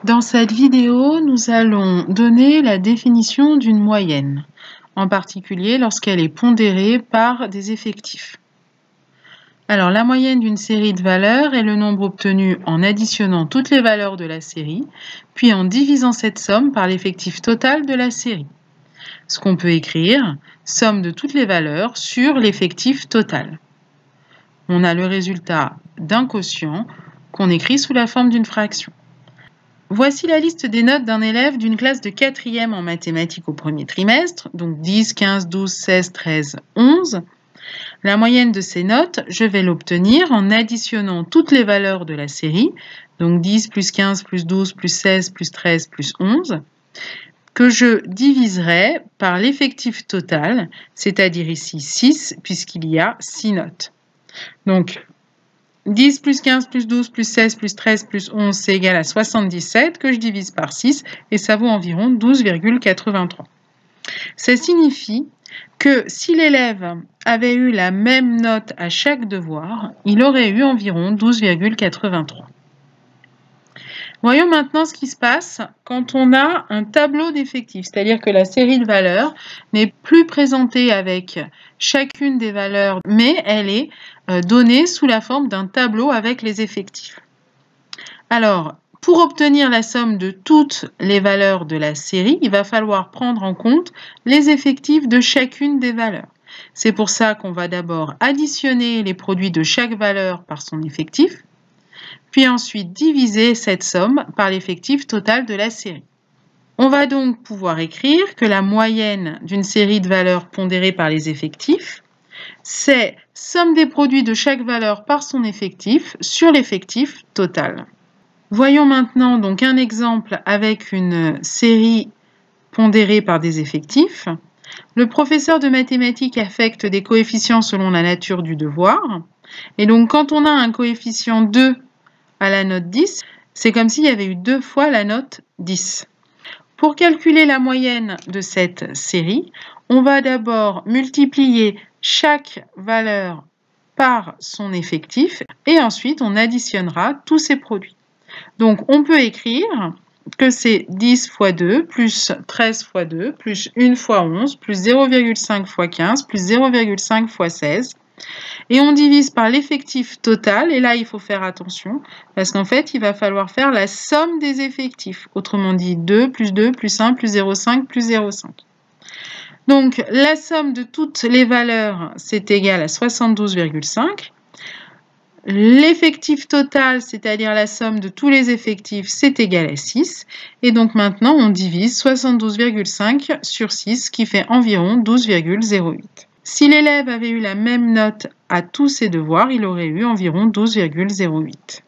Dans cette vidéo, nous allons donner la définition d'une moyenne, en particulier lorsqu'elle est pondérée par des effectifs. Alors, la moyenne d'une série de valeurs est le nombre obtenu en additionnant toutes les valeurs de la série, puis en divisant cette somme par l'effectif total de la série. Ce qu'on peut écrire, somme de toutes les valeurs sur l'effectif total. On a le résultat d'un quotient qu'on écrit sous la forme d'une fraction. Voici la liste des notes d'un élève d'une classe de 4e en mathématiques au premier trimestre, donc 10, 15, 12, 16, 13, 11. La moyenne de ces notes, je vais l'obtenir en additionnant toutes les valeurs de la série, donc 10 plus 15 plus 12 plus 16 plus 13 plus 11, que je diviserai par l'effectif total, c'est-à-dire ici 6, puisqu'il y a 6 notes. Donc, 10 plus 15 plus 12 plus 16 plus 13 plus 11, c'est égal à 77 que je divise par 6 et ça vaut environ 12,83. Ça signifie que si l'élève avait eu la même note à chaque devoir, il aurait eu environ 12,83. Voyons maintenant ce qui se passe quand on a un tableau d'effectifs, c'est-à-dire que la série de valeurs n'est plus présentée avec chacune des valeurs, mais elle est donnée sous la forme d'un tableau avec les effectifs. Alors, pour obtenir la somme de toutes les valeurs de la série, il va falloir prendre en compte les effectifs de chacune des valeurs. C'est pour ça qu'on va d'abord additionner les produits de chaque valeur par son effectif, puis ensuite diviser cette somme par l'effectif total de la série. On va donc pouvoir écrire que la moyenne d'une série de valeurs pondérées par les effectifs, c'est somme des produits de chaque valeur par son effectif sur l'effectif total. Voyons maintenant donc un exemple avec une série pondérée par des effectifs. Le professeur de mathématiques affecte des coefficients selon la nature du devoir. Et donc quand on a un coefficient 2 à la note 10, c'est comme s'il y avait eu 2 fois la note 10. Pour calculer la moyenne de cette série, on va d'abord multiplier chaque valeur par son effectif et ensuite on additionnera tous ces produits. Donc on peut écrire que c'est 10 fois 2 plus 13 fois 2 plus 1 fois 11 plus 0,5 fois 15 plus 0,5 fois 16. Et on divise par l'effectif total, et là il faut faire attention, parce qu'en fait il va falloir faire la somme des effectifs, autrement dit 2 plus 1 plus 0,5 plus 0,5. Donc la somme de toutes les valeurs, c'est égal à 72,5. L'effectif total, c'est-à-dire la somme de tous les effectifs, c'est égal à 6. Et donc maintenant on divise 72,5 sur 6, qui fait environ 12,08. Si l'élève avait eu la même note à tous ses devoirs, il aurait eu environ 12,08.